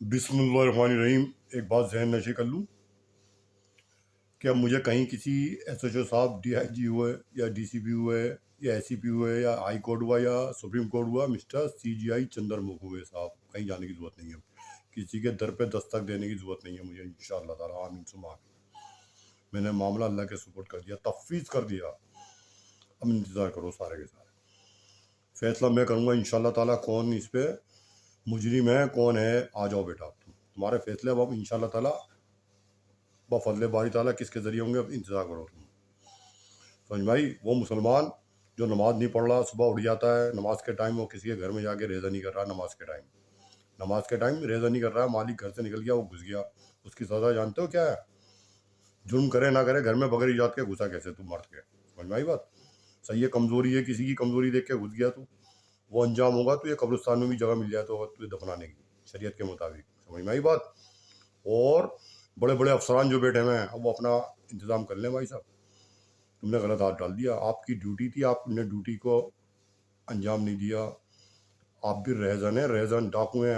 بسم اللہ الرحمن الرحیم. ایک بات ذہن نشی کر لوں کہ اب مجھے کہیں کسی ایس ایچ او صاحب ڈی آئی جی ہوئے یا ڈی سی پی ہوئے یا ایس سی پی ہوئے یا ہائی کورٹ ہوا یا سپریم کورٹ ہوا مسٹر سی جی آئی چندر مکھ ہوئے صاحب, کہیں جانے کی ضرورت نہیں ہے. کسی کے در پہ دستک دینے کی ضرورت نہیں ہے مجھے, انشاءاللہ تعالیٰ آمین ثم آمین. میں نے معاملہ اللہ کے سپورٹ کر دیا, تفویض کر دیا. اب انتظار کرو سارے کے سارے. فیصلہ میں کروں گا انشاءاللہ تعالیٰ کون اس پہ مجرم ہے کون ہے. آ جاؤ بیٹا, تمہارے فیصلے اب انشاءاللہ تعالیٰ بفضل باری تعالیٰ کس کے ذریعے ہوں گے, اب انتظار کرو تم. سمجھ بھائی, وہ مسلمان جو نماز نہیں پڑھ رہا, صبح اٹھ جاتا ہے نماز کے ٹائم, وہ کسی کے گھر میں جا کے ریزہ نہیں کر رہا, نماز کے ٹائم ریزہ نہیں کر رہا, مالک گھر سے نکل گیا, وہ گھس گیا, اس کی سزا جانتے ہو کیا ہے؟ جرم کرے نہ کرے گھر میں بغیر ایجاد کے گھسا کیسے تم مرد کے. سمجھ بھائی بات صحیح ہے. کمزوری ہے, کسی کی کمزوری دیکھ کے گھس گیا تو وہ انجام ہوگا. تو یہ قبرستان میں بھی جگہ مل جائے تو تجھے دفنانے کی شریعت کے مطابق. سمجھ بھائی بات. اور بڑے بڑے افسران جو بیٹھے ہوئے ہیں اب وہ اپنا انتظام کر لیں بھائی صاحب. تم نے غلط ہاتھ ڈال دیا, آپ کی ڈیوٹی تھی, آپ نے ڈیوٹی کو انجام نہیں دیا. آپ بھی رہزن ہیں, رہزن ڈاکو ہیں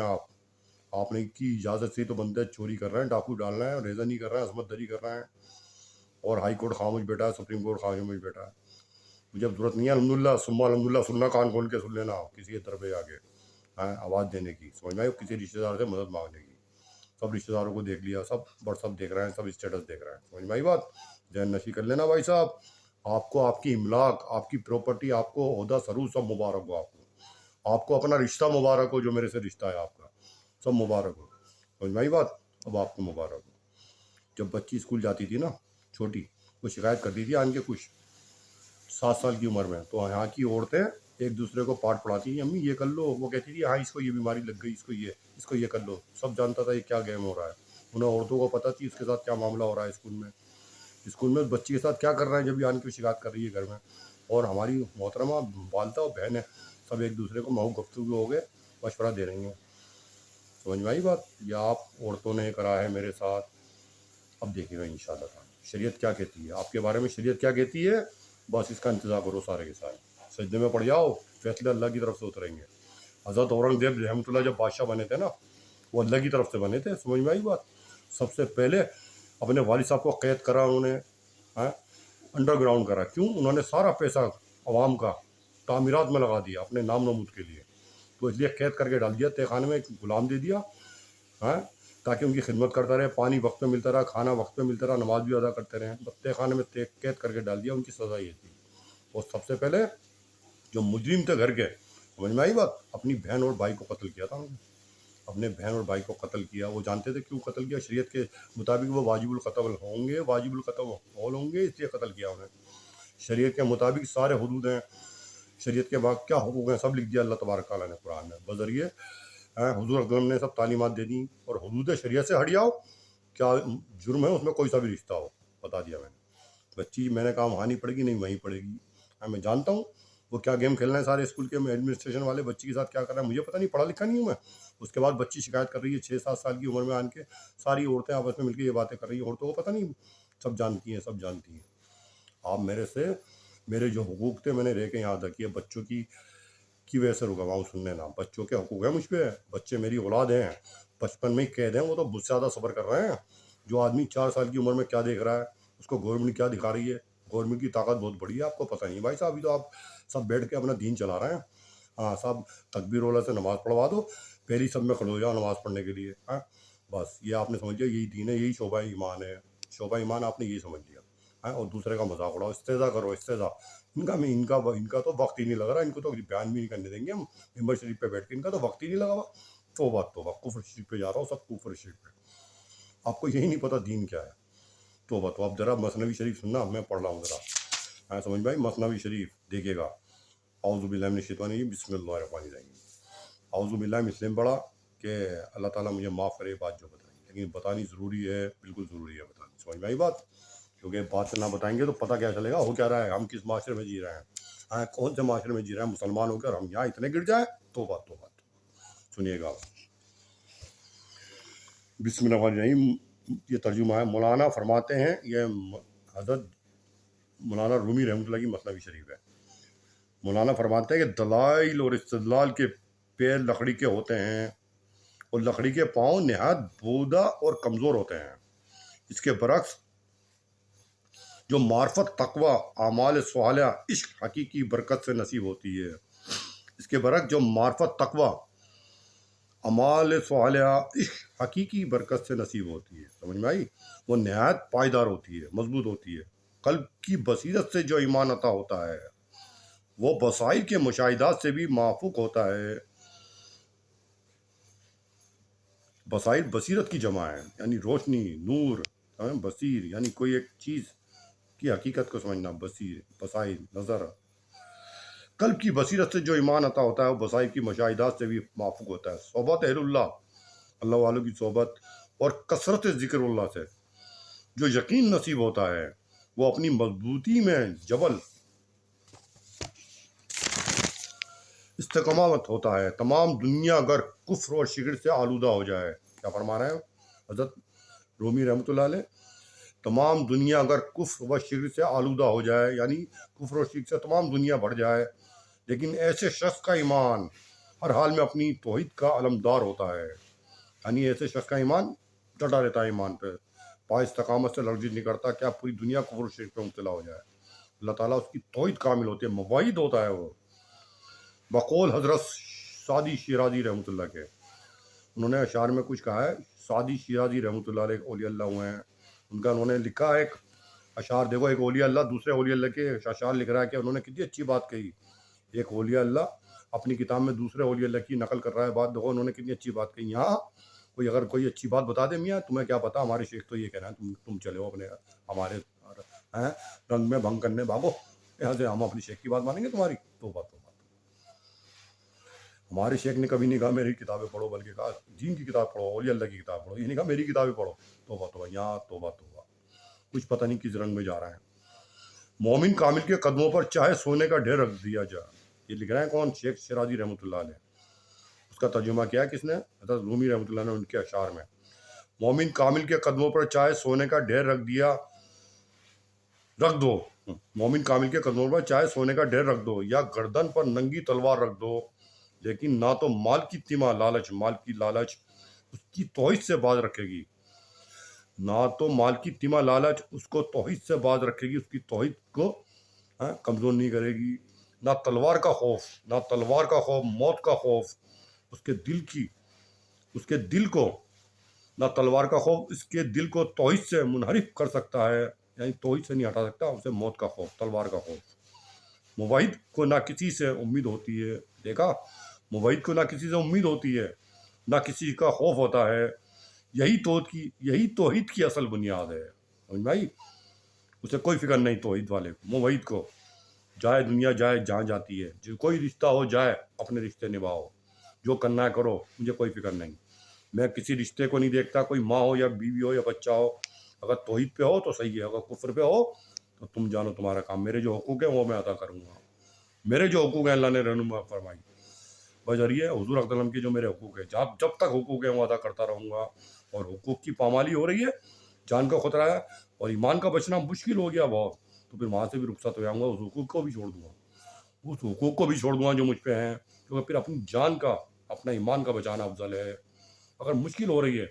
آپ نے کی اجازت سے تو بندے چوری کر رہے ہیں, ڈاکو ڈال رہے ہیں, ریزہ نہیں کر رہے ہیں, عصمت دری کر رہے ہیں, اور ہائی کورٹ خاموش بیٹھا ہے, سپریم کورٹ خاموش بیٹھا ہے. مجھے اب ضرورت نہیں ہے الحمدللہ ثم الحمدللہ سننا, کان کھول کے سن لینا, کسی کے طرف پہ آ کے آواز دینے کی. سمجھ میں کسی رشتہ دار سے مدد مانگنے کی. سب رشتہ داروں کو دیکھ لیا, سب واٹس ایپ دیکھ رہے ہیں, سب اسٹیٹس دیکھ رہے ہیں. سمجھ میں بات. ذہن نشی کر لینا بھائی صاحب. آپ کو آپ کی املاک, آپ کی پراپرٹی, آپ کو عہدہ سرو سب مبارک ہو. آپ کو اپنا رشتہ مبارک ہو, جو میرے سے رشتہ ہے آپ کا, سب مبارک ہو. سمجھ میں بات. اب آپ کو مبارک ہو. جب بچی اسکول جاتی تھی نا چھوٹی, وہ شکایت کرتی تھی آن کے کچھ 7 سال کی عمر میں, تو یہاں کی عورتیں ایک دوسرے کو پاٹ پڑھاتی ہیں, امی یہ کر لو. وہ کہتی تھی ہاں اس کو یہ بیماری لگ گئی, اس کو یہ کر لو. سب جانتا تھا یہ کیا گیم ہو رہا ہے. انہیں عورتوں کو پتہ تھی اس کے ساتھ کیا معاملہ ہو رہا ہے اسکول میں بچی کے ساتھ کیا کر رہے ہیں جب یہ آن کی شکایت کر رہی ہے گھر میں. اور ہماری محترمہ والدہ اور بہنیں سب ایک دوسرے کو محو گفتگو ہو گئے مشورہ دے رہی ہیں. سمجھ میں آئی بات. یا آپ عورتوں نے کرا ہے میرے ساتھ, اب دیکھیں گا انشاءاللہ تعالیٰ شریعت کیا کہتی ہے آپ کے بارے میں, شریعت کیا کہتی ہے. بس اس کا انتظار کرو سارے کے سارے. سجدے میں پڑ جاؤ, فیصلے اللہ کی طرف سے اتریں گے. حضرت اورنگزیب رحمۃ اللہ جب بادشاہ بنے تھے نا, وہ اللہ کی طرف سے بنے تھے. سمجھ میں آئی بات. سب سے پہلے اپنے والد صاحب کو قید کرا انہوں نے, انڈر گراؤنڈ کرا. کیوں؟ انہوں نے سارا پیسہ عوام کا تعمیرات میں لگا دیا اپنے نام نمود کے لیے. تو اس لیے قید کر کے ڈال دیا, تہ خانے میں ایک غلام دے دیا, تاکہ ان کی خدمت کرتا رہے, پانی وقت پہ ملتا رہا, کھانا وقت پہ ملتا رہا, نماز بھی ادا کرتے رہے. بس تہ خانے میں قید کر کے ڈال دیا. ان کی سزا یہ تھی. اور سب سے پہلے جو مجرم تھے گھر کے, سمجھ میں آئی بات, اپنی بہن اور بھائی کو قتل کیا تھا انہوں نے. اپنے بہن اور بھائی کو قتل کیا. وہ جانتے تھے کیوں قتل کیا, شریعت کے مطابق وہ واجب القتل ہوں گے, واجب القتل ہوں گے, اس لیے قتل کیا انہیں. شریعت کے مطابق سارے حدود ہیں, شریعت کے بعد کیا حقوق ہیں سب لکھ دیا اللہ تبارک تعالیٰ نے قرآن میں بذریعے حضور اکرم نے. سب تعلیمات دے دیں. اور حدود شریعت سے ہٹ جاؤ, کیا جرم ہے اس میں کوئی سا بھی رشتہ ہو, بتا دیا میں نے. بچی میں نے کہا وہاں نہیں پڑے گی, نہیں وہیں پڑے گی. میں جانتا ہوں وہ کیا گیم کھیل رہے ہیں سارے اسکول کے ایڈمنسٹریشن والے, بچی کے ساتھ کیا کر رہے ہیں مجھے پتہ نہیں, پڑھا لکھا نہیں ہوں میں. اس کے بعد بچی شکایت کر رہی ہے 6-7 سال کی عمر میں آن کے, ساری عورتیں آپس میں مل کے یہ باتیں کر رہی ہیں. عورتوں کو پتہ نہیں, سب جانتی ہیں, سب جانتی ہیں. آپ میرے سے میرے جو حقوق تھے میں نے رہ کے یہاں ادا کیے. بچوں کی وجہ سے رکا ہوا ہوں سننے نا. بچوں کے حقوق ہیں مجھ پہ, بچے میری اولاد ہیں, بچپن میں ہی قید ہیں. وہ تو مجھ سے زیادہ صبر کر رہے ہیں. جو آدمی 4 سال کی عمر میں کیا دیکھ رہا ہے, اس کو گورنمنٹ کیا دکھا رہی ہے. گورنمنٹ کی طاقت بہت بڑی ہے, آپ کو پتہ نہیں بھائی صاحب. ابھی تو آپ سب بیٹھ کے اپنا دین چلا رہے ہیں. صاحب تکبیر والا سے نماز پڑھوا دو, پہلی سب میں کھڑے ہو جاؤ نماز پڑھنے کے لیے. بس یہ آپ نے سمجھ لیا یہی دین ہے, یہی شعبہ ایمان ہے. شعبہ ایمان آپ نے یہی سمجھ لیا. اور دوسرے کا مذاق اڑاؤ, استہزا کرو, استہزا. ان کا تو وقت ہی نہیں لگ رہا. ان کو تو بیان بھی نہیں کرنے دیں گے ہم ممبر شریف پہ بیٹھ کے. ان کا تو وقت ہی نہیں لگا ہوا. توبہ کفر شریف پہ جا رہا ہوں, سب کفر شریف پہ. آپ کو یہی نہیں پتہ دین کیا ہے. توبہ. اب ذرا مثنوی شریف سننا, میں پڑھ رہا ہوں ذرا. سمجھ بھائی, مثنوی شریف دیکھیے گا. اعوذ باللہ من الشیطان الرجیم, بسم اللہ الرحمن الرحیم. اعوذ باللہ میں اس لیے پڑھا کہ اللہ تعالیٰ مجھے معاف کرے بات جو بتائی, لیکن بتانی ضروری ہے, بالکل ضروری ہے بتانی. سمجھ میں آئی بات. کیونکہ بات سے نہ بتائیں گے تو پتہ کیا چلے گا ہو کیا رہا ہے, ہم کس معاشرے میں جی رہے ہیں. کون سے معاشرے میں جی رہے ہیں مسلمان ہو کر, ہم یہاں اتنے گر جائیں. توبہ. سنیے گا. بسم اللہ الرحمن الرحیم. یہ ترجمہ ہے. مولانا فرماتے ہیں, یہ حضرت مولانا رومی رحمۃ اللہ کی مثنوی شریف ہے. مولانا فرماتے ہیں کہ دلائل اور استدلال کے پیر لکڑی کے ہوتے ہیں, اور لکڑی کے پاؤں نہایت بودا اور کمزور ہوتے ہیں۔ اس کے برعکس جو معرفت، تقوی، اعمال صالحہ، عشق حقیقی برکت سے نصیب ہوتی ہے، اس کے برعکس جو معرفت، تقوی، اعمال صالحہ، عشق حقیقی برکت سے نصیب ہوتی ہے، سمجھ میں آئی؟ وہ نہایت پائیدار ہوتی ہے، مضبوط ہوتی ہے۔ قلب کی بصیرت سے جو ایمان عطا ہوتا ہے وہ بصائر کے مشاہدات سے بھی مافوق ہوتا ہے۔ بصائر بصیرت کی جمع ہے، یعنی روشنی، نور، بصیر یعنی کوئی ایک چیز کی حقیقت کو سمجھنا، بصیر، بصائر، نظر۔ قلب کی بصیرت سے جو ایمان عطا ہوتا ہے وہ بصائر کی مشاہدات سے بھی مافوق ہوتا ہے۔ صحبت اہل اللہ، اللہ والوں کی صحبت اور کثرت ذکر اللہ سے جو یقین نصیب ہوتا ہے وہ اپنی مضبوطی میں جبل استقامت ہوتا ہے۔ تمام دنیا اگر کفر اور شرک سے آلودہ ہو جائے، کیا فرما رہے ہیں حضرت رومی رحمۃ اللہ علیہ؟ تمام دنیا اگر کفر و شرک سے آلودہ ہو جائے، یعنی کفر و شرک سے تمام دنیا بڑھ جائے، لیکن ایسے شخص کا ایمان ہر حال میں اپنی توحید کا علمدار ہوتا ہے، یعنی ایسے شخص کا ایمان ڈٹا رہتا ہے، ایمان پہ پا استقامت سے لرزش نہیں کرتا، کیا پوری دنیا کفر و شرک پہ مبتلا ہو جائے، اللہ تعالیٰ اس کی توحید کامل ہوتی ہے، موحد ہوتا ہے وہ۔ بقول حضرت سعدی شیرازی رحمۃ اللہ کے، انہوں نے اشعار میں کچھ کہا ہے۔ سعدی شیرازی رحمۃ اللہ علیہ ایک اولیاء اللہ ہوئے ہیں، ان کا انہوں نے لکھا ہے ایک اشعار، دیکھو ایک اولیاء اللہ دوسرے اولیاء اللہ کے اشعار لکھ رہا ہے کہ انہوں نے کتنی اچھی بات کہی۔ ایک اولیاء اللہ اپنی کتاب میں دوسرے اولیاء اللہ کی نقل کر رہا ہے بات، دیکھو انہوں نے کتنی اچھی بات کہی۔ یہاں کوئی اگر کوئی اچھی بات بتا دے، میاں تمہیں کیا پتا، ہمارے شیخ تو یہ کہہ رہے ہیں، تم چلے ہو اپنے ہمارے رنگ میں بھنگ کرنے بھاگو، یہاں سے ہم اپنی شیخ کی بات مانیں گے تمہاری؟ تو بات ہمارے شیخ نے کبھی نہیں کہا میری کتابیں پڑھو، بلکہ کہا دین کی کتاب پڑھو، اولیاء اللہ کی کتاب پڑھو، یہ نہیں کہا میری کتابیں پڑھو۔ توبہ توبہ، یہاں توبہ توبہ، کچھ پتہ نہیں کس رنگ میں جا رہا ہے۔ مومن کامل کے قدموں پر چاہے سونے کا ڈھیر رکھ دیا جائے، یہ لکھ رہے ہیں کون؟ شیخ شیرازی رحمۃ اللہ علیہ۔ اس کا ترجمہ کیا ہے کس نے؟ حضرت رومی رحمۃ اللہ نے ان کے اشعار میں، مومن کامل کے قدموں پر چاہے سونے کا ڈھیر رکھ دو، مومن کامل کے قدموں پر چاہے سونے کا ڈھیر رکھ دو یا گردن پر ننگی تلوار رکھ دو، لیکن نہ تو مال کی تما لالچ، مال کی لالچ اس کی توحید سے باز رکھے گی، نہ تو مال کی تما لالچ اس کو توحید سے باز رکھے گی، اس کی توحید کو کمزور نہیں کرے گی، نہ تلوار کا خوف، نہ تلوار کا خوف، موت کا خوف اس کے دل کو، نہ تلوار کا خوف اس کے دل کو توحید سے منحرف کر سکتا ہے، یعنی توحید سے نہیں ہٹا سکتا اسے موت کا خوف، تلوار کا خوف۔ موحد کو نہ کسی سے امید ہوتی ہے، دیکھا، موحد کو نہ کسی سے امید ہوتی ہے، نہ کسی کا خوف ہوتا ہے، یہی توحید کی اصل بنیاد ہے، سمجھ بھائی؟ اسے کوئی فکر نہیں توحید والے موحد کو، جائے دنیا جائے جہاں جاتی ہے، جو کوئی رشتہ ہو جائے اپنے رشتے نبھاؤ، جو کرنا ہے کرو، مجھے کوئی فکر نہیں، میں کسی رشتے کو نہیں دیکھتا، کوئی ماں ہو یا بیوی ہو یا بچہ ہو، اگر توحید پہ ہو تو صحیح ہے، اگر کفر پہ ہو تو تم جانو تمہارا کام، میرے جو حقوق ہیں وہ میں ادا کروں گا، میرے جو حقوق ہیں اللہ نے رہنما فرمائی بذریعہ حضور اقدس وسلم کے جو میرے حقوق ہیں، جب تک حقوق ہیں وہ ادا کرتا رہوں گا، اور حقوق کی پامالی ہو رہی ہے، جان کا خطرہ ہے اور ایمان کا بچنا مشکل ہو گیا بہت، تو پھر وہاں سے بھی رخصت ہو جاؤں گا، اس حقوق کو بھی چھوڑ دوں گا جو مجھ پہ ہیں، کیونکہ پھر اپنی جان کا، اپنا ایمان کا بچانا افضل ہے۔ اگر مشکل ہو رہی ہے،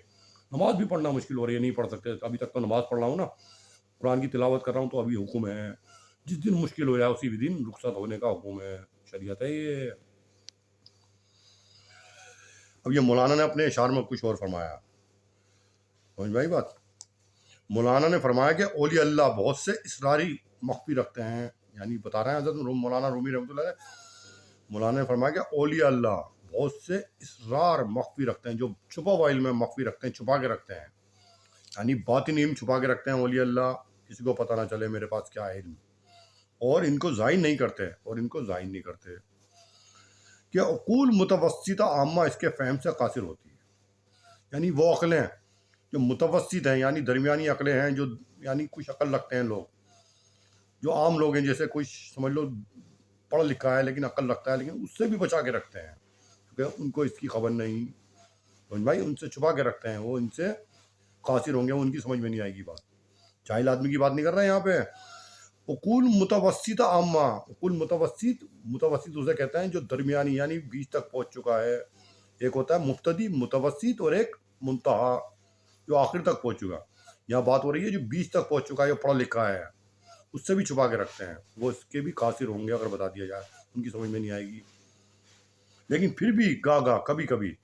نماز بھی پڑھنا مشکل ہو رہی ہے، نہیں پڑھ سکتے، ابھی تک تو نماز پڑھ رہا ہوں نا، قرآن کی تلاوت کر رہا ہوں، تو ابھی حکم ہے، جس دن مشکل ہو جائے اسی بھی دن رخصت ہونے کا حکم ہے، شریعت ہے یہ۔ اب یہ مولانا نے اپنے اشعار میں کچھ اور فرمایا، سمجھ بھائی بات؟ مولانا نے فرمایا کہ اولیاء اللہ بہت سے اسراری مخفی رکھتے ہیں، یعنی بتا رہے ہیں حضرت مولانا رومی رحمۃ اللہ علیہ، مولانا نے فرمایا کہ اولیاء اللہ بہت سے اسرار مخفی رکھتے ہیں، جو چھپا ہوا علم مخفی رکھتے ہیں، چھپا کے رکھتے ہیں، یعنی باطن علم چھپا کے رکھتے ہیں اولیاء اللہ، کسی کو پتہ نہ چلے میرے پاس کیا ہے علم، اور ان کو ظاہر نہیں کرتے، کہ عقول متوسطہ عامہ اس کے فہم سے قاصر ہوتی ہے، یعنی وہ عقلیں جو متوسط ہیں، یعنی درمیانی عقلیں ہیں، جو یعنی کچھ عقل رکھتے ہیں لوگ، جو عام لوگ ہیں، جیسے کچھ سمجھ لو پڑھ لکھا ہے لیکن عقل رکھتا ہے، لیکن اس سے بھی بچا کے رکھتے ہیں، کیونکہ ان کو اس کی خبر نہیں، بھائی ان سے چھپا کے رکھتے ہیں، وہ ان سے قاصر ہوں گے، وہ ان کی سمجھ میں نہیں آئے گی بات، جاہل آدمی کی بات نہیں کر رہے ہیں یہاں پہ۔ عقول متوسطہ عامہ، عقول متوسط اسے کہتے ہیں جو درمیانی، یعنی بیچ تک پہنچ چکا ہے، ایک ہوتا ہے مبتدی، متوسط اور ایک منتہا جو آخر تک پہنچ چکا. یہاں بات ہو رہی ہے جو بیچ تک پہنچ چکا ہے، جو پڑھا لکھا ہے، اس سے بھی چھپا کے رکھتے ہیں. وہ اس کے بھی قاصر ہوں گے اگر بتا دیا جائے، ان کی سمجھ میں نہیں آئے گی. لیکن پھر بھی گاہ کبھی کبھی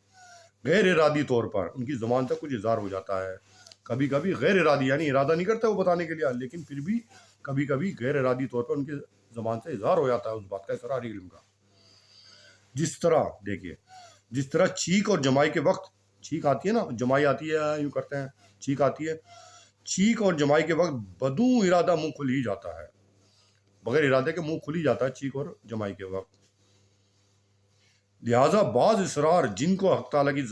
غیر ارادی طور پر ان کی زبان سے کچھ اظہار ہو جاتا ہے. کبھی کبھی غیر ارادی، یعنی ارادہ نہیں کرتا وہ بتانے کے لیے، لیکن پھر بھی کبھی کبھی غیر ارادی طور پر ان کی زبان سے اظہار ہو جاتا ہے اس بات کا، اسراری علم کا. جس طرح دیکھیے، جس طرح چھینک اور جمائی کے وقت، چھینک آتی ہے نا، جمائی آتی ہے، یوں کرتے ہیں، چھینک آتی ہے. چھینک اور جمائی کے وقت بدون ارادہ منہ کھل ہی جاتا ہے، بغیر ارادے کے منہ کھل ہی جاتا ہے چھینک اور جمائی کے وقت. لہٰذا بعض اسرار جن کو حق تعالیٰ کی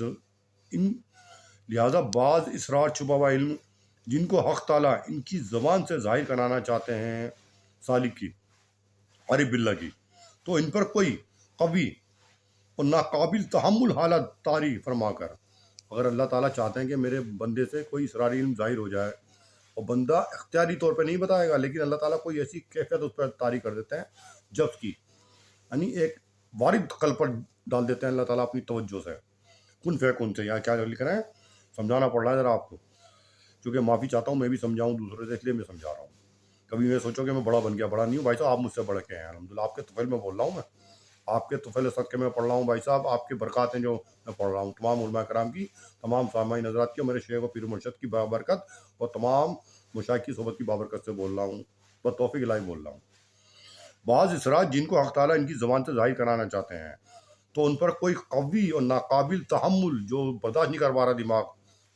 لہٰذا بعض اسرار چھپا ہوا علم جن کو حق تعالیٰ ان کی زبان سے ظاہر کرانا چاہتے ہیں سالک کی، عارف باللہ کی، تو ان پر کوئی قوی اور ناقابل تحمل حالت طاری فرما کر، اگر اللہ تعالیٰ چاہتے ہیں کہ میرے بندے سے کوئی اسراری علم ظاہر ہو جائے، اور بندہ اختیاری طور پہ نہیں بتائے گا، لیکن اللہ تعالیٰ کوئی ایسی کیفیت اس پر طاری کر دیتے ہیں جب کی، یعنی ایک وارد قلب پر ڈال دیتے ہیں اللہ تعالیٰ اپنی توجہ سے، کن فیکن سے. یہاں کیا لکھ رہے ہیں، سمجھانا پڑ رہا ہے ذرا آپ کو، کیونکہ معافی چاہتا ہوں میں بھی سمجھاؤں دوسرے سے، اس لیے میں سمجھا رہا ہوں. کبھی میں سوچو کہ میں بڑا بن گیا، بڑا نہیں ہوں بھائی صاحب، آپ مجھ سے بڑھ کے ہیں الحمدللہ. آپ کے طفیل میں بول رہا ہوں، میں آپ کے طفیل صدقے میں پڑھ رہا ہوں بھائی صاحب. آپ کے برکات ہیں جو میں پڑھ رہا ہوں، تمام علماء کرام کی، تمام سامعین حضرات کی، اور میرے شیخ و پیر و مرشد کی بابرکت، اور تمام مشائخ کی صحبت کی بابرکت سے بول رہا ہوں، بس توفیق الہی بول رہا ہوں. بعض اسرار جن کو حق تعالیٰ ان کی زبان سے ظاہر کرانا چاہتے ہیں، تو ان پر کوئی قوی اور ناقابل تحمل، جو برداشت نہیں کر پا رہا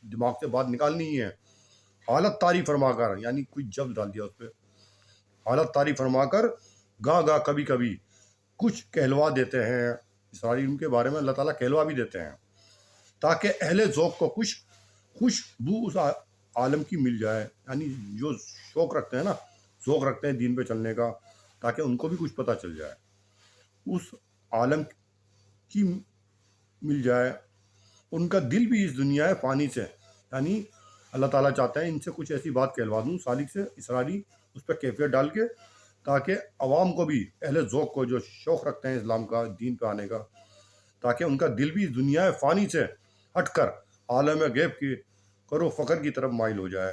دماغ سے بات نکالنی ہے، حالت طاری فرما کر، یعنی کوئی جب ڈال دیا اس پہ، حالت طاری فرما کر گاہ کبھی کبھی کچھ کہلوا دیتے ہیں. اسراری علم کے بارے میں اللہ تعالیٰ کہلوا بھی دیتے ہیں، تاکہ اہل ذوق کو خوشبو اس عالم کی مل جائے، یعنی جو شوق رکھتے ہیں نا، ذوق رکھتے ہیں دین پہ چلنے کا، تاکہ ان کو بھی کچھ پتہ چل جائے، اس عالم کی مل جائے. ان کا دل بھی اس دنیا فانی سے، یعنی اللہ تعالیٰ چاہتے ہیں ان سے کچھ ایسی بات کہلوا دوں سالک سے، اسراری اس پہ کیفیت ڈال کے، تاکہ عوام کو بھی، اہل ذوق کو جو شوق رکھتے ہیں اسلام کا، دین پہ آنے کا، تاکہ ان کا دل بھی اس دنیا فانی سے ہٹ کر عالم غیب کی کرو فخر کی طرف مائل ہو جائے،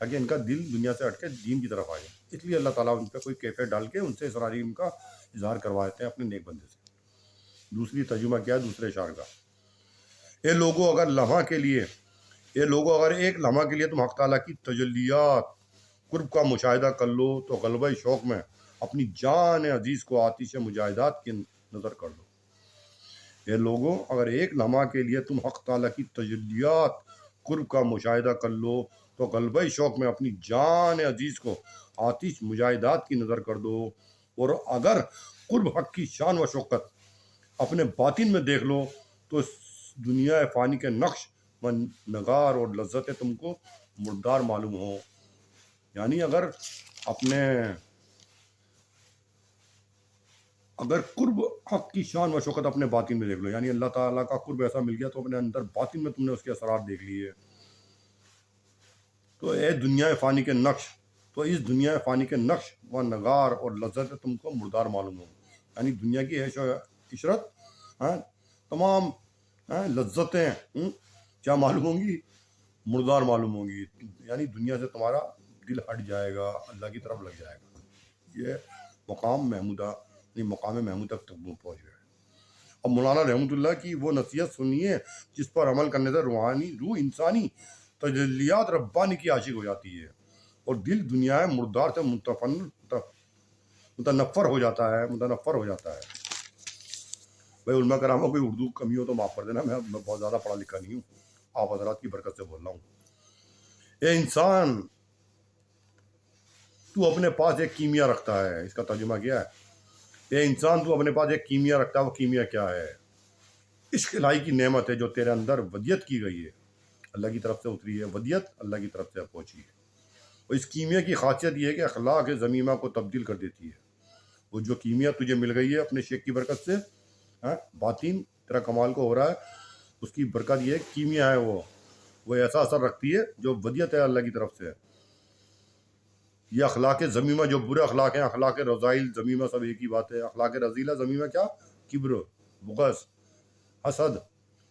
تاکہ ان کا دل دنیا سے ہٹ کے دین کی طرف آئے. اس لیے اللہ تعالیٰ ان پہ کوئی کیفیت ڈال کے ان سے اسراری ان کا اظہار کروا دیتے ہیں اپنے نیک بندے سے. دوسری ترجمہ کیا ہے دوسرے اشعار کا، اے لوگوں اگر ایک لمحہ کے لیے تم حق تعالیٰ کی تجلیات قرب کا مشاہدہ کر لو، تو غلبہ شوق میں اپنی جان عزیز کو آتش مجاہدات کی نظر کر لو. اے لوگوں اگر ایک لمحہ کے لیے تم حق تعالیٰ کی تجلیات قرب کا مشاہدہ کر لو، تو غلبہ شوق میں اپنی جان عزیز کو آتش مجاہدات کی نظر کر دو. اور اگر قرب حق کی شان و شوکت اپنے باطن میں دیکھ لو، تو اس دنیا فانی کے نقش و نگار اور لذتیں تم کو مردار معلوم ہوں. یعنی اگر قرب حق کی شان و شوکت اپنے باطن میں دیکھ لو، یعنی اللہ تعالیٰ کا قرب ایسا مل گیا تو اپنے اندر باطن میں تم نے اس کے اثرات دیکھ لیے، تو اس دنیا فانی کے نقش و نگار اور لذتیں تم کو مردار معلوم ہوں. یعنی دنیا کی عیش و عشرت، تمام لذتیں کیا معلوم ہوں گی، مردار معلوم ہوں گی. یعنی دنیا سے تمہارا دل ہٹ جائے گا، اللہ کی طرف لگ جائے گا. یہ مقام محمود تک پہنچ گئے. اب مولانا رحمۃ اللہ کی وہ نصیحت سنیے جس پر عمل کرنے سے روح انسانی تجلیات ربانی کی عاشق ہو جاتی ہے، اور دل دنیا مردار سے متنفر ہو جاتا ہے. بھائی علماء کرام کوئی اردو کمی ہو تو معاف کر دینا، میں بہت زیادہ پڑھا لکھا نہیں ہوں، آپ حضرات کی برکت سے بول رہا ہوں. اے انسان تو اپنے پاس ایک کیمیا رکھتا ہے. اس کا ترجمہ کیا ہے، اے انسان تو اپنے پاس ایک کیمیا رکھتا ہے. وہ کیمیا کیا ہے؟ عشق الہی کی نعمت ہے جو تیرے اندر ودیت کی گئی ہے، اللہ کی طرف سے اتری ہے، ودیت اللہ کی طرف سے پہنچی ہے. اور اس کیمیا کی خاصیت یہ ہے کہ اخلاق ذمیمہ کو تبدیل کر دیتی ہے. وہ جو کیمیا تجھے مل گئی ہے اپنے شیخ کی برکت سے، باطن تیرا کمال کو ہو رہا ہے، اس کی برکت یہ کیمیا ہے، وہ ایسا اثر رکھتی ہے جو ودیت ہے اللہ کی طرف سے. یہ اخلاق ذمیمہ جو برے اخلاق ہیں، اخلاق رذائل ذمیمہ سب ایک ہی بات ہے. اخلاق رذیلہ ذمیمہ کیا؟ کبر، بغض، حسد،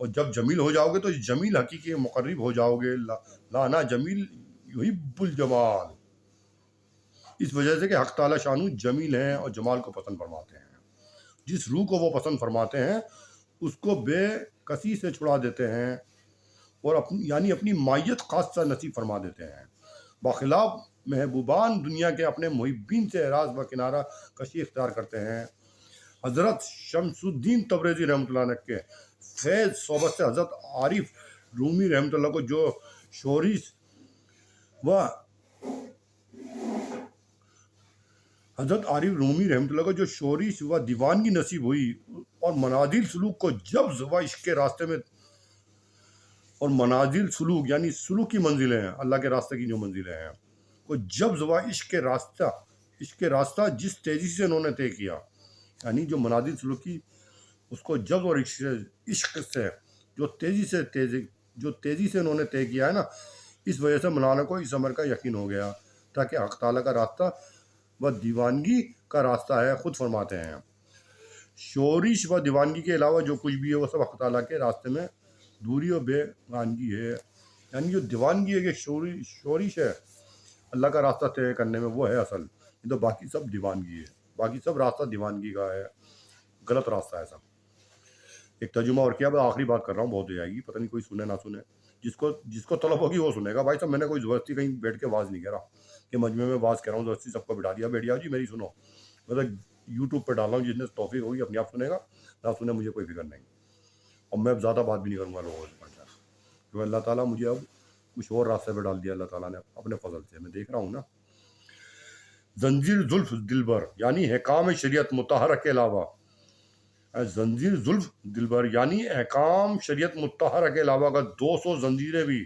اور جب جمیل ہو جاؤ گے تو جمیل حقیقی کے مقرب ہو جاؤ گے. لانا جمیل یحب الجمال. اس وجہ سے کہ حق تعالی شانو جمیل ہیں اور جمال کو پسند فرماتے ہیں. جس روح کو وہ پسند فرماتے ہیں اس کو بے کسی سے چھڑا دیتے ہیں اور اپنی مائیت خاصہ نصیب فرما دیتے ہیں. بخلاف محبوبان دنیا کے اپنے محبین سے اعراض و کنارہ کشی اختیار کرتے ہیں. حضرت شمس الدین تبریزی رحمۃ اللہ علیہ کے فیض صحبت سے حضرت عارف رومی رحمۃ اللہ کو جو شورش و حضرت عارف رومی رحمۃ اللہ کو جو شورش و دیوانگی نصیب ہوئی اور منازل سلوک کو جبز و عشق کے راستے میں اور منازل سلوک یعنی سلوک کی منزلیں ہیں اللہ کے راستے کی جو منزلیں ہیں کو جبز و عشق کے راستہ جس تیزی سے انہوں نے طے کیا یعنی جو منازل سلوک کی اس کو جبز اور عشق سے جو تیزی سے انہوں نے طے کیا ہے نا اس وجہ سے مولانا کو اس امر کا یقین ہو گیا تاکہ حق تعالیٰ کا راستہ و دیوانگی کا راستہ ہے خود فرماتے ہیں شورش و دیوانگی کے علاوہ جو کچھ بھی ہے وہ سب حق تعالیٰ کے راستے میں دوری و بے گانگی ہے. یعنی جو دیوانگی ہے کہ شورش ہے اللہ کا راستہ طے کرنے میں وہ ہے اصل. یہ تو باقی سب دیوانگی ہے. باقی سب راستہ دیوانگی کا ہے. غلط راستہ ہے سب. ایک ترجمہ اور کیا. میں آخری بات کر رہا ہوں بہت ہو جائے گی پتہ نہیں کوئی سنے نہ سنے. جس کو طلب ہوگی وہ سنے گا. بھائی صاحب میں نے کوئی زبردستی کہیں بیٹھ کے واز نہیں کہہ رہا کہ مجمع میں واز کہہ رہا ہوں زبردستی سب کو بٹھا دیا بیٹھ جاؤ جی میری سنو. مطلب یوٹیوب پہ ڈال رہا ہوں جس نے توفیق ہوگی اپنے آپ سنے گا نہ سنے مجھے کوئی فکر نہیں. اور میں اب زیادہ بات بھی نہیں کروں گا لوگوں سے پہنچا کیونکہ اللہ تعالیٰ مجھے اب کچھ اور راستے پہ ڈال دیا اللہ تعالیٰ نے اپنے فضل سے. میں دیکھ رہا ہوں نا. زنجیر زلف دلبر یعنی حکام شریعت مطہرہ کے علاوہ زنجیر زلف دلبر یعنی احکام شریعت مطہرہ کے علاوہ اگر 200 زنجیریں بھی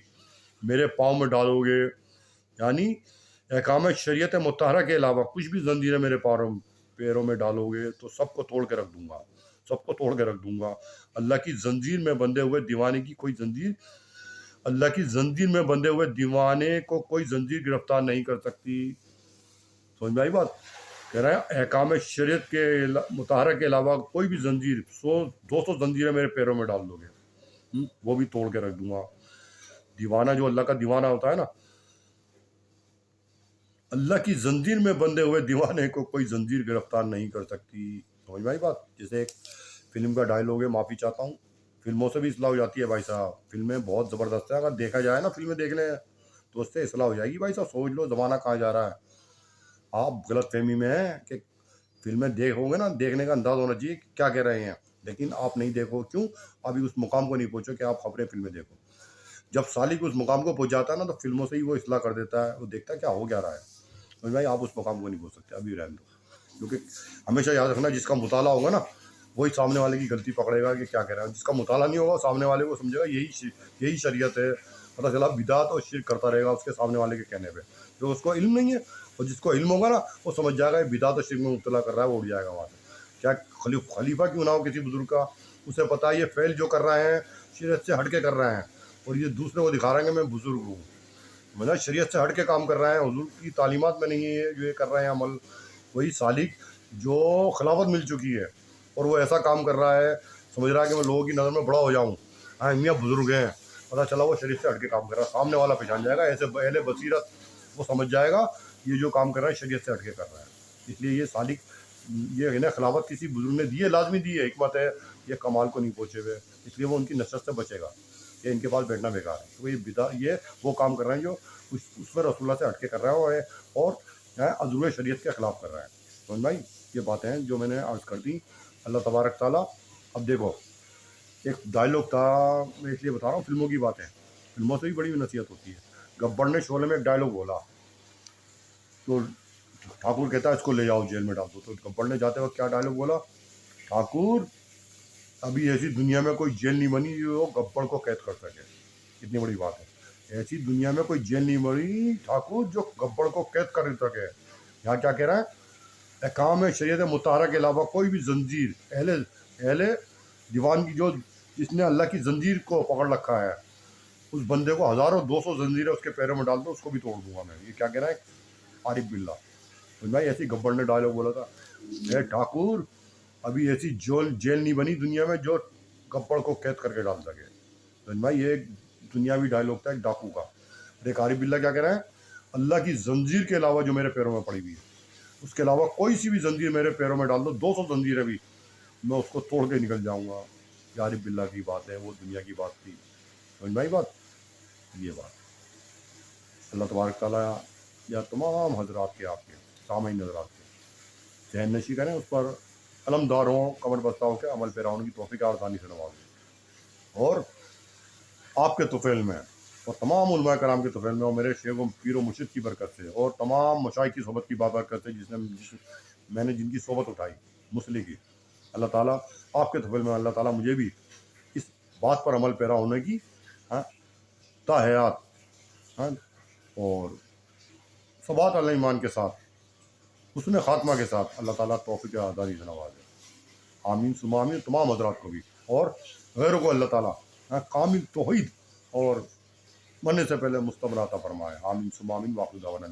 میرے پاؤں میں ڈالو گے یعنی احکام شریعت مطہرہ کے علاوہ کچھ بھی زنجیریں میرے پیروں میں ڈالو گے تو سب کو توڑ کے رکھ دوں گا. سب کو توڑ کے رکھ دوں گا. اللہ کی زنجیر میں بندھے ہوئے دیوانے کی کوئی زنجیر اللہ کی زنجیر میں بندھے ہوئے دیوانے کو کوئی زنجیر گرفتار نہیں کر سکتی. سمجھ میں آئی بات. کہہ رہے ہیں احکام شریعت کے مطہرہ کے علاوہ کوئی بھی زنجیر 200 زنجیریں میرے پیروں میں ڈال دو گے وہ بھی توڑ کے رکھ دوں گا. دیوانہ جو اللہ کا دیوانہ ہوتا ہے نا اللہ کی زنجیر میں بندھے ہوئے دیوانے کو کوئی زنجیر گرفتار نہیں کر سکتی. سمجھ میں آئی بات. جیسے ایک فلم کا ڈائلاگ ہے معافی چاہتا ہوں. فلموں سے بھی اصلاح ہو جاتی ہے بھائی صاحب. فلمیں بہت زبردست ہیں. اگر دیکھا جائے نا فلمیں دیکھ لیں تو اس سے اصلاح ہو جائے گی بھائی صاحب. سوچ لو زمانہ کہاں جا رہا ہے. آپ غلط فہمی میں ہیں کہ فلمیں دیکھو گے نا دیکھنے کا انداز ہونا چاہیے کہ کیا کہہ رہے ہیں لیکن آپ نہیں دیکھو. کیوں؟ ابھی اس مقام کو نہیں پہنچو کہ آپ خبریں فلمیں دیکھو. جب سالک اس مقام کو پہنچ جاتا ہے نا تو فلموں سے ہی وہ اصلاح کر دیتا ہے. وہ دیکھتا ہے کیا ہو کیا رہا ہے. بھائی آپ اس مقام کو نہیں پہنچ سکتے ابھی رہنے دو. کیونکہ ہمیشہ یاد رکھنا جس کا مطالعہ ہوگا نا وہی سامنے والے کی غلطی پکڑے گا کہ کیا کہہ رہا ہے. جس کا مطالعہ نہیں ہوگا سامنے والے کو سمجھے گا یہی شریعت ہے. پتہ چلا بدعت اور شرک کرتا رہے گا اس کے سامنے والے کے کہنے پہ. جو اس کو علم نہیں ہے اور جس کو علم ہوگا نا وہ سمجھ جائے گا بدعت اور شرک میں مبتلا کر رہا ہے وہ اٹھ جائے گا وہاں سے. کیا خلیفہ کیوں نہ ہو کسی بزرگ کا اسے پتہ ہے یہ فعل جو کر رہے ہیں شریعت سے ہٹ کے کر رہے ہیں اور یہ دوسرے کو دکھا رہے ہیں کہ میں بزرگ ہوں. مطلب شریعت سے ہٹ کے کام کر رہے ہیں. حضور کی تعلیمات میں نہیں ہے جو یہ کر رہے ہیں عمل. وہی سالک جو خلافت مل چکی ہے اور وہ ایسا کام کر رہا ہے سمجھ رہا ہے کہ میں لوگوں کی نظر میں بڑا ہو جاؤں. ہاں میاں بزرگ ہیں. پتہ چلا وہ شریعت سے ہٹ کے کام کر رہا ہے. سامنے والا پہچان جائے گا ایسے اہل بصیرت وہ سمجھ جائے گا یہ جو کام کر رہا ہے شریعت سے ہٹ کے کر رہا ہے. اس لیے یہ سالک یہ ہے نا خلافت کسی بزرگ نے دی ہے لازمی دی ہے. حکمت ہے یہ کمال کو نہیں پہنچے ہوئے اس لیے وہ ان کی نصرت سے بچے گا. یہ ان کے پاس بیٹھنا بیکار ہے. تو یہ وہ کام کر رہے ہیں جو اس پر رسول اللہ سے ہٹ کے کر رہا ہے اور عضو شریعت کے خلاف کر رہا ہے. سمجھ بھائی یہ باتیں ہیں جو میں نے عرض کر دی. اللہ تبارک تعالیٰ. اب دیکھو ایک ڈائلاگ تھا میں اس لیے بتا رہا ہوں فلموں کی باتیں. فلموں سے بھی بڑی نصیحت ہوتی ہے. گبر نے شعلے میں ایک ڈائلاگ بولا تو ٹھاکر کہتا ہے اس کو لے جاؤ جیل میں ڈال دو. تو گبر نے جاتے وقت کیا ڈائلاگ بولا؟ ٹھاکر ابھی ایسی دنیا میں کوئی جیل نہیں بنی جو گبر کو قید کر سکے. کتنی بڑی بات ہے. ایسی دنیا میں کوئی جیل نہیں بنی ٹھاکر جو گبر کو قید کر سکے. یہاں کیا کہہ رہا ہے؟ احکام شریعت مطہرہ کے علاوہ کوئی بھی زنجیر اہل دیوان کی جو جس نے اللہ کی زنجیر کو پکڑ رکھا ہے اس بندے کو 200 زنجیریں اس کے پیروں میں ڈال دو اس کو بھی توڑ دوں گا میں. یہ کیا کہہ رہا ہے عارف باللہ. بھائی ایسی گبر نے ڈائلاگ بولا تھا. اے ٹھاکر ابھی ایسی جیل نہیں بنی دنیا میں جو گپڑ کو قید کر کے ڈال سکے. بھائی یہ ایک دنیاوی ڈائلاگ تھا ایک ڈاکو کا. ایک عارف باللہ کیا کہہ رہے ہیں؟ اللہ کی زنجیر کے علاوہ جو میرے پیروں میں پڑی ہوئی ہے، اس کے علاوہ کوئی سی بھی زنجیر میرے پیروں میں ڈال دو، 200 زنجیریں بھی، میں اس کو توڑ کے نکل جاؤں گا. یہ عارف باللہ کی بات ہے، وہ دنیا کی بات تھی. سمجھ بھائی بات، یہ بات اللہ تبارک تعالیٰ یا تمام حضرات کے، آپ کے سامعین حضرات کے ذہن نشی کریں، اس پر علمدار ہوں، کمر بستہ ہو کے عمل پیرا ہونے کی توفیق آسانی سے نوازیں. اور آپ کے طفیل میں اور تمام علماء کرام کے طفیل میں اور میرے شیخ و پیر و مرشد کی برکت سے اور تمام مشائخ کی صحبت کی بابرکت سے میں نے جن کی صحبت اٹھائی مسلح کی، اللہ تعالیٰ آپ کے طفیل میں اللہ تعالیٰ مجھے بھی اس بات پر عمل پیرا ہونے کی تا حیات اور ثبات علی ایمان کے ساتھ حسن خاتمہ کے ساتھ اللہ تعالیٰ توفیق آزادی سے نوازے. آمین ثم آمین. تمام حضرات کو بھی اور غیروں کو اللہ تعالیٰ کامل توحید اور مرنے سے پہلے مستمر عطا فرمائے. آمین ثم آمین. واخر دعوانا